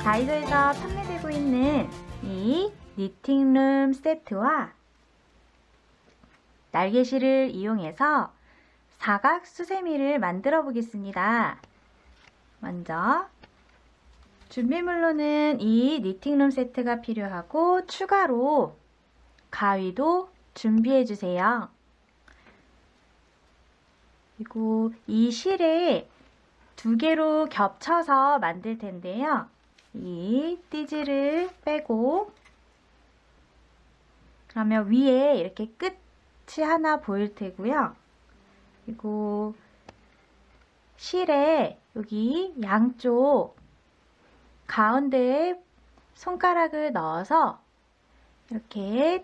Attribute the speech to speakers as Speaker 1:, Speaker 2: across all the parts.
Speaker 1: 다이소에서 판매되고 있는 이 니팅룸 세트와 날개실을 이용해서 사각 수세미를 만들어 보겠습니다. 먼저 준비물로는 이 니팅룸 세트가 필요하고 추가로 가위도 준비해 주세요. 그리고 이 실에 두 개로 겹쳐서 만들 텐데요. 이 띠지를 빼고 그러면 위에 이렇게 끝이 하나 보일 테고요. 그리고 실에 여기 양쪽 가운데에 손가락을 넣어서 이렇게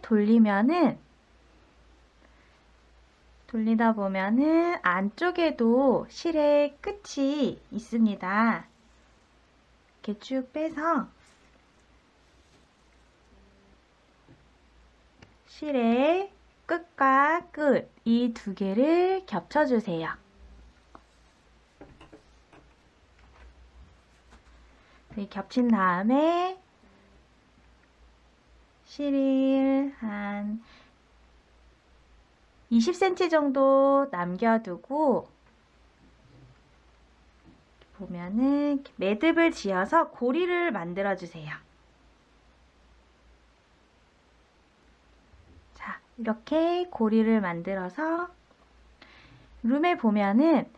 Speaker 1: 돌리다 보면은 안쪽에도 실의 끝이 있습니다. 이렇게 쭉 빼서 실의 끝과 끝 이 두 개를 겹쳐주세요. 겹친 다음에 실을 한 20cm 정도 남겨두고 보면은 매듭을 지어서 고리를 만들어 주세요. 자, 이렇게 고리를 만들어서 룸에 보면은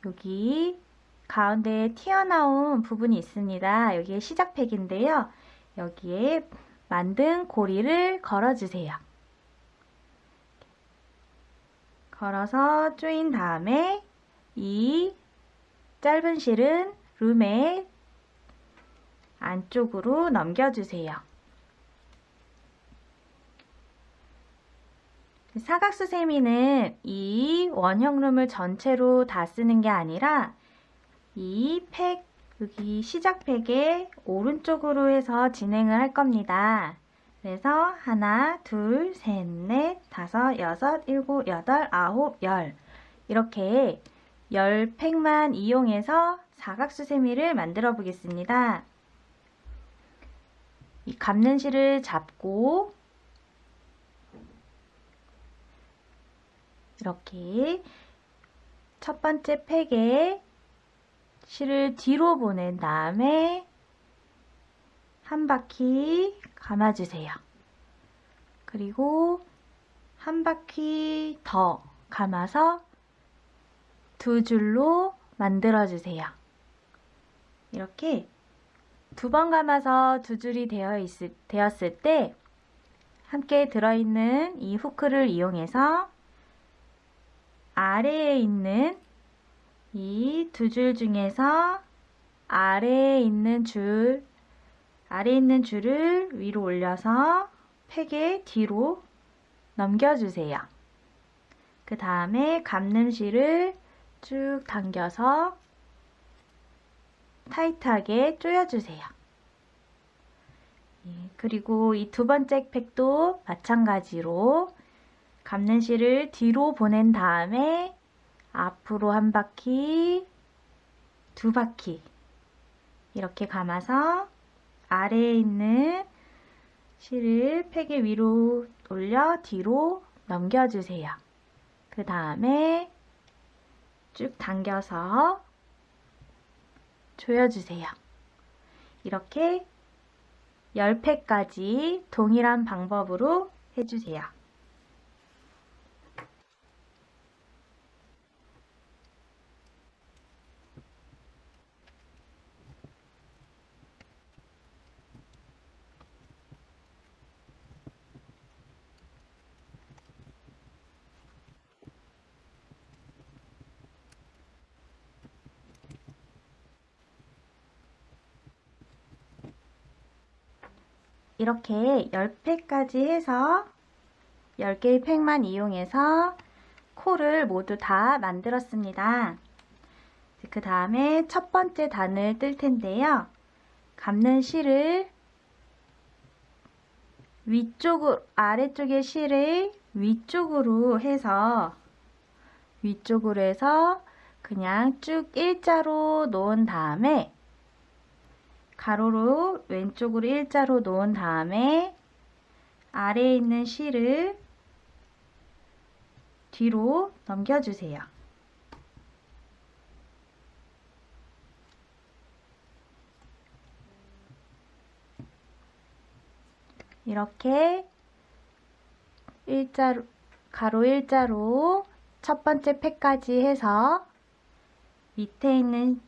Speaker 1: 여기 가운데에 튀어나온 부분이 있습니다. 여기에 시작팩인데요. 여기에 만든 고리를 걸어주세요. 걸어서 조인 다음에 이 짧은 실은 룸의 안쪽으로 넘겨주세요. 사각수세미는 이 원형 룸을 전체로 다 쓰는 게 아니라 이 팩, 여기 시작팩의 오른쪽으로 해서 진행을 할 겁니다. 그래서 하나, 둘, 셋, 넷, 다섯, 여섯, 일곱, 여덟, 아홉, 열 이렇게 10팩만 이용해서 사각수세미를 만들어 보겠습니다. 이 감는 실을 잡고 이렇게 첫 번째 팩에 실을 뒤로 보낸 다음에 한 바퀴 감아주세요. 그리고 한 바퀴 더 감아서 두 줄로 만들어주세요. 이렇게 두 번 감아서 두 줄이 되었을 때 함께 들어있는 이 후크를 이용해서 아래에 있는 이 두 줄 중에서 아래에 있는 줄을 위로 올려서 팩의 뒤로 넘겨주세요. 그 다음에 감늠실을 쭉 당겨서 타이트하게 조여주세요. 그리고 이 두 번째 팩도 마찬가지로 감는실을 뒤로 보낸 다음에 앞으로 한 바퀴, 두 바퀴 이렇게 감아서 아래에 있는 실을 팩의 위로 올려 뒤로 넘겨주세요. 그 다음에 쭉 당겨서 조여주세요. 이렇게 10팩까지 동일한 방법으로 해주세요. 이렇게 10팩까지 해서 10개의 팩만 이용해서 코를 모두 다 만들었습니다. 그 다음에 첫 번째 단을 뜰 텐데요. 감는 실을 아래쪽의 실을 위쪽으로 해서 그냥 쭉 일자로 놓은 다음에 가로로 왼쪽으로 일자로 놓은 다음에 아래에 있는 실을 뒤로 넘겨주세요. 이렇게 일자로, 가로 일자로 첫 번째 팩까지 해서 밑에 있는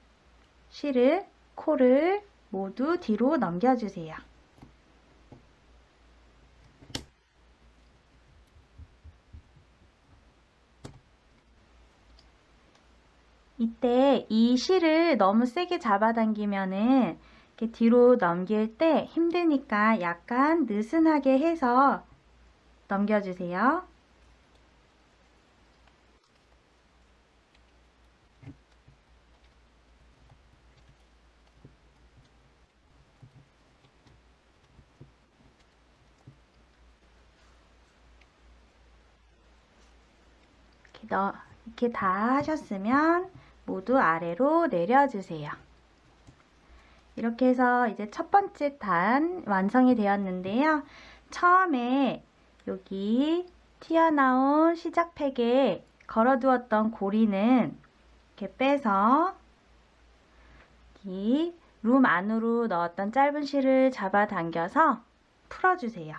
Speaker 1: 실을, 코를 모두 뒤로 넘겨주세요. 이때 이 실을 너무 세게 잡아당기면은 이렇게 뒤로 넘길 때 힘드니까 약간 느슨하게 해서 넘겨주세요. 이렇게 다 하셨으면 모두 아래로 내려주세요. 이렇게 해서 이제 첫 번째 단 완성이 되었는데요. 처음에 여기 튀어나온 시작 팩에 걸어두었던 고리는 이렇게 빼서 이 룸 안으로 넣었던 짧은 실을 잡아당겨서 풀어주세요.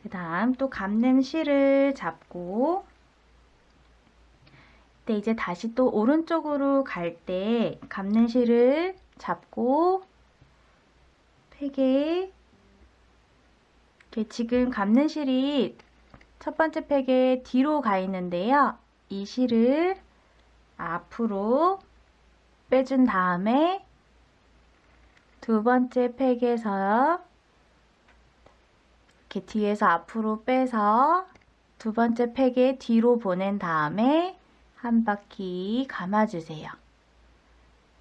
Speaker 1: 그 다음 또 감는 실을 잡고 이제 다시 또 오른쪽으로 갈 때 감는 실을 잡고 팩에 지금 감는 실이 첫 번째 팩에 뒤로 가 있는데요. 이 실을 앞으로 빼준 다음에 두 번째 팩에서 이렇게 뒤에서 앞으로 빼서 두 번째 팩에 뒤로 보낸 다음에 한 바퀴 감아주세요.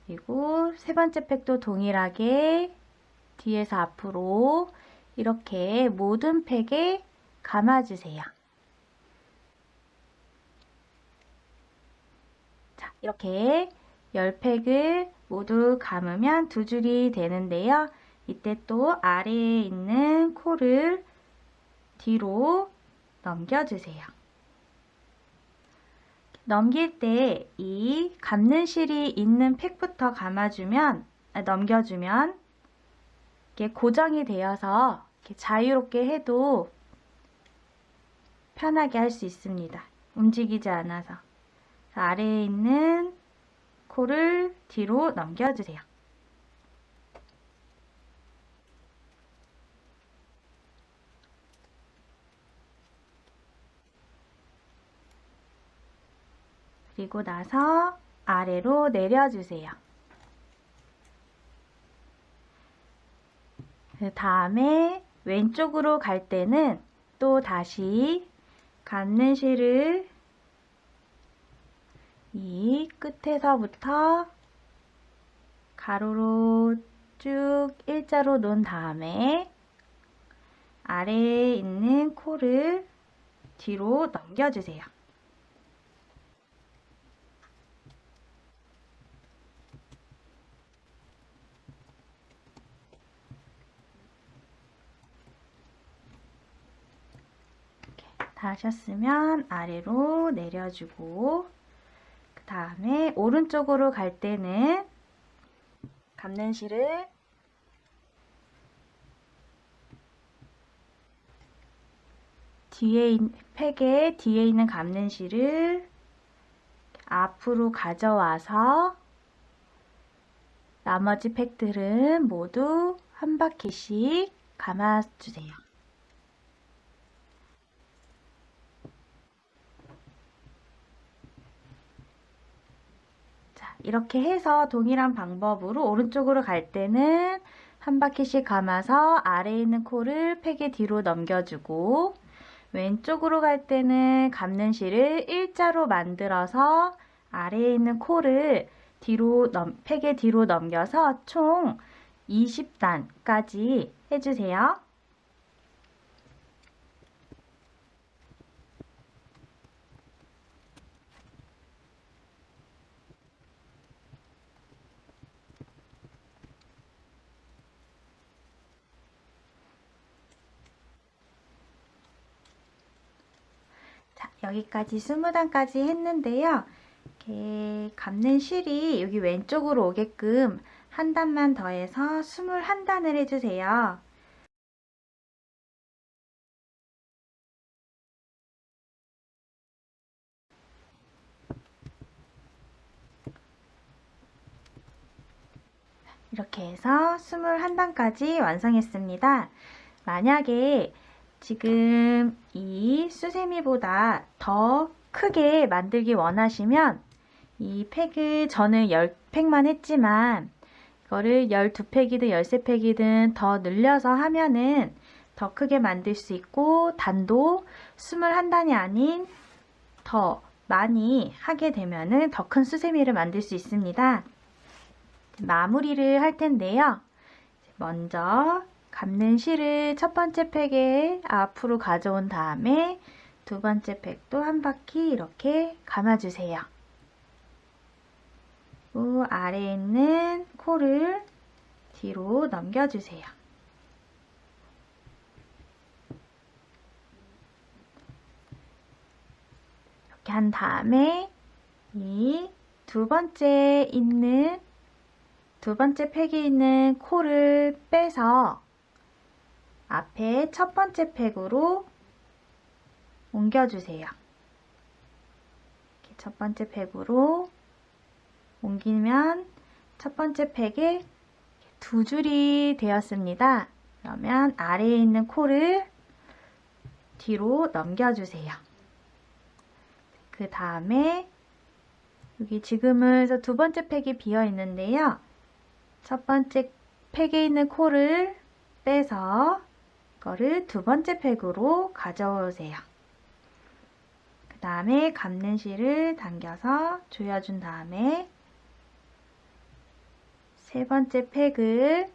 Speaker 1: 그리고 세 번째 팩도 동일하게 뒤에서 앞으로 이렇게 모든 팩에 감아주세요. 자, 이렇게 10팩을 모두 감으면 두 줄이 되는데요. 이때 또 아래에 있는 코를 뒤로 넘겨주세요. 넘길 때 이 감는 실이 있는 팩부터 넘겨주면 이게 고정이 되어서 이렇게 자유롭게 해도 편하게 할 수 있습니다. 움직이지 않아서. 아래에 있는 코를 뒤로 넘겨주세요. 그리고 나서 아래로 내려주세요. 그 다음에 왼쪽으로 갈 때는 또 다시 감는 실을 이 끝에서부터 가로로 쭉 일자로 놓은 다음에 아래에 있는 코를 뒤로 넘겨주세요. 다 하셨으면 아래로 내려주고 그 다음에 오른쪽으로 갈 때는 감는 실을 팩의 뒤에 있는 감는 실을 앞으로 가져와서 나머지 팩들은 모두 한 바퀴씩 감아주세요. 이렇게 해서 동일한 방법으로 오른쪽으로 갈 때는 한 바퀴씩 감아서 아래에 있는 코를 팩의 뒤로 넘겨주고 왼쪽으로 갈 때는 감는 실을 일자로 만들어서 아래에 있는 코를 팩의 뒤로 넘겨서 총 20단까지 해주세요. 여기까지 20단까지 했는데요. 이렇게 감는 실이 여기 왼쪽으로 오게끔 한 단만 더해서 21단을 해주세요. 이렇게 해서 21단까지 완성했습니다. 만약에 지금 이 수세미보다 더 크게 만들기 원하시면 이 팩을 저는 10팩만 했지만 이거를 12팩이든 13팩이든 더 늘려서 하면은 더 크게 만들 수 있고 단도 21단이 아닌 더 많이 하게 되면은 더 큰 수세미를 만들 수 있습니다. 마무리를 할 텐데요. 먼저 감는 실을 첫 번째 팩에 앞으로 가져온 다음에 두 번째 팩도 한 바퀴 이렇게 감아주세요. 그리고 아래에 있는 코를 뒤로 넘겨주세요. 이렇게 한 다음에 이 두 번째 팩에 있는 코를 빼서 앞에 첫 번째 팩으로 옮겨주세요. 이렇게 첫 번째 팩으로 옮기면 첫 번째 팩에 두 줄이 되었습니다. 그러면 아래에 있는 코를 뒤로 넘겨주세요. 그 다음에 여기 지금은 두 번째 팩이 비어 있는데요. 첫 번째 팩에 있는 코를 빼서 이거를 두 번째 팩으로 가져오세요. 그 다음에 감는 실을 당겨서 조여준 다음에 세 번째 팩을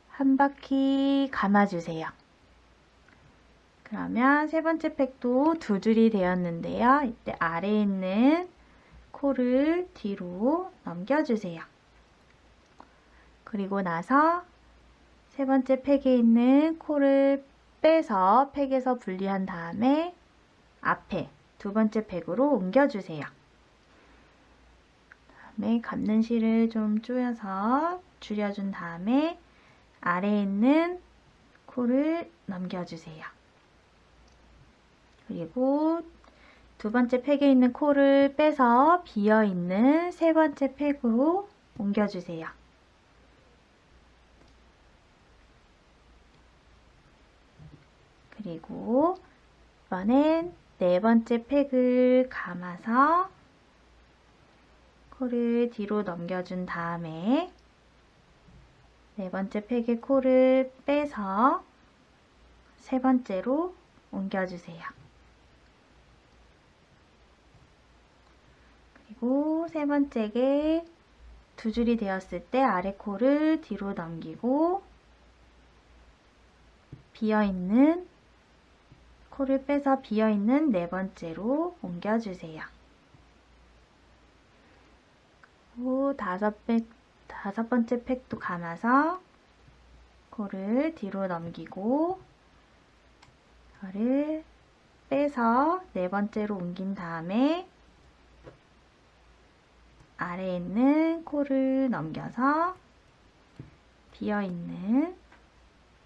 Speaker 1: 한 바퀴 감아주세요. 그러면 세 번째 팩도 두 줄이 되었는데요. 이때 아래에 있는 코를 뒤로 넘겨주세요. 그리고 나서 세 번째 팩에 있는 코를 빼서 팩에서 분리한 다음에 앞에 두 번째 팩으로 옮겨주세요. 다음에 감는 실을 좀 조여서 줄여준 다음에 아래에 있는 코를 넘겨주세요. 그리고 두 번째 팩에 있는 코를 빼서 비어있는 세 번째 팩으로 옮겨주세요. 그리고 이번엔 네 번째 팩을 감아서 코를 뒤로 넘겨준 다음에 네 번째 팩의 코를 빼서 세 번째로 옮겨주세요. 그리고 세 번째에 두 줄이 되었을 때 아래 코를 뒤로 넘기고 비어있는 코를 빼서 비어있는 네 번째로 옮겨주세요. 그리고 다섯 번째 팩도 감아서 코를 뒤로 넘기고 이거를 빼서 네 번째로 옮긴 다음에 아래에 있는 코를 넘겨서 비어있는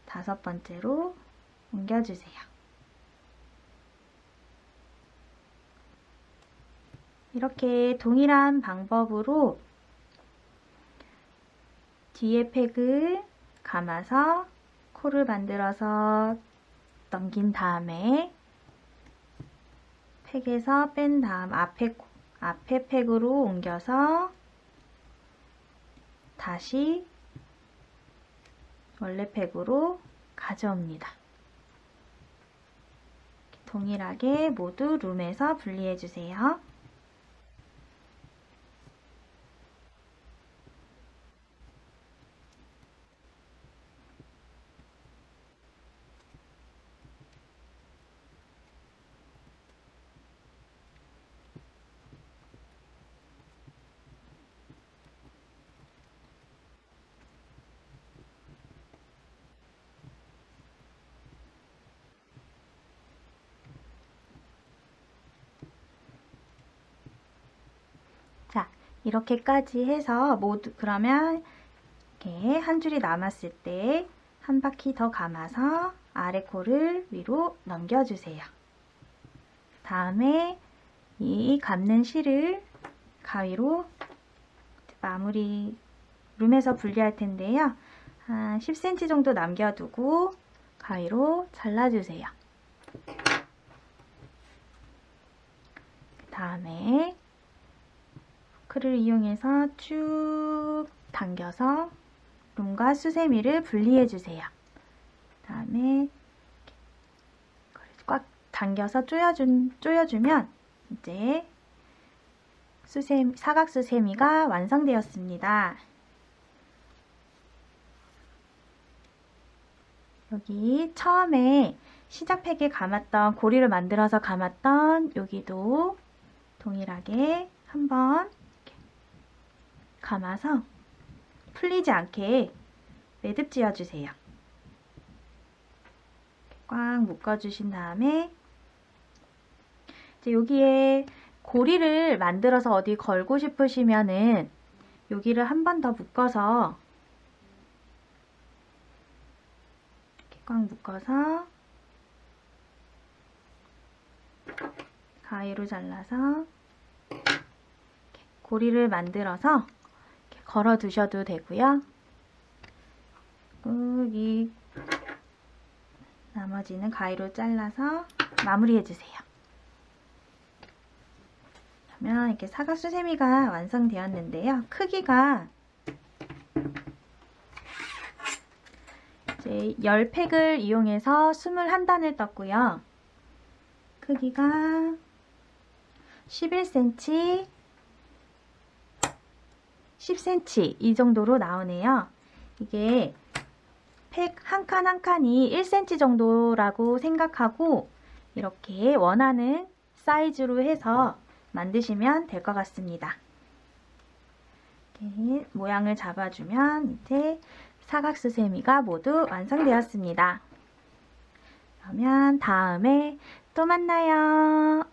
Speaker 1: 다섯 번째로 옮겨주세요. 이렇게 동일한 방법으로 뒤에 팩을 감아서 코를 만들어서 넘긴 다음에 팩에서 뺀 다음 앞에 팩으로 옮겨서 다시 원래 팩으로 가져옵니다. 동일하게 모두 룸에서 분리해 주세요. 이렇게까지 해서 모두 그러면 이렇게 한 줄이 남았을 때 한 바퀴 더 감아서 아래 코를 위로 넘겨주세요. 다음에 이 감는 실을 가위로 마무리 룸에서 분리할 텐데요. 한 10cm 정도 남겨두고 가위로 잘라주세요. 그 다음에 포크를 이용해서 쭉 당겨서 룸과 수세미를 분리해 주세요. 그 다음에 꽉 당겨서 조여주면 이제 사각수세미가 완성되었습니다. 여기 처음에 시작팩에 감았던 고리를 만들어서 감았던 여기도 동일하게 한번 감아서 풀리지 않게 매듭 지어주세요. 꽉 묶어주신 다음에 이제 여기에 고리를 만들어서 어디 걸고 싶으시면은 여기를 한 번 더 묶어서 이렇게 꽉 묶어서 가위로 잘라서 이렇게 고리를 만들어서 이렇게 걸어 두셔도 되고요. 이 나머지는 가위로 잘라서 마무리해 주세요. 그러면 이렇게 사각수세미가 완성되었는데요. 크기가 이제 10팩을 이용해서 21단을 떴고요. 크기가 11cm, 10cm 이 정도로 나오네요. 이게 팩 한 칸 한 칸이 1cm 정도라고 생각하고 이렇게 원하는 사이즈로 해서 만드시면 될 것 같습니다. 이렇게 모양을 잡아주면 이제 사각수세미가 모두 완성되었습니다. 그러면 다음에 또 만나요.